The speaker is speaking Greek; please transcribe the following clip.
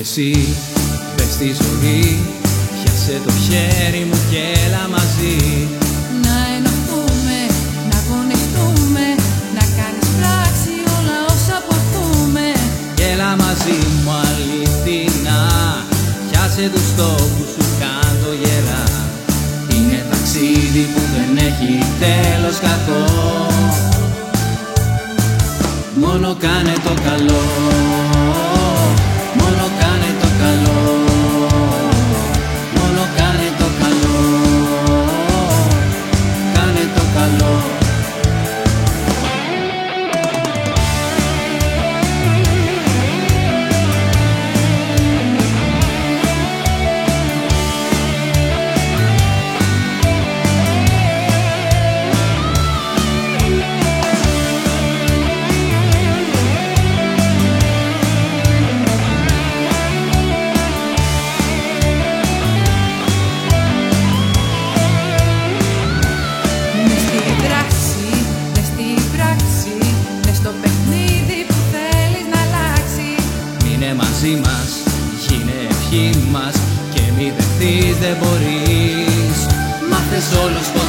εσύ πες στη ζωή, πιάσε το χέρι μου και έλα μαζί. Να ενωθούμε, να αγωνιστούμε, να κάνεις πράξη όλα όσα αποθούμε. Κι έλα μαζί μου αληθινά, πιάσε τους στόχους σου, κάντο γερά. Είναι ταξίδι που δεν έχει τέλος κακό, μόνο κάνε το καλό, μόνο κάνε το καλό, μόνο κάνε το καλό, κάνε το καλό. Μαζί μας, γίνε ευχή μας και μη δεχθείς δεν μπορείς. Μάθες όλους το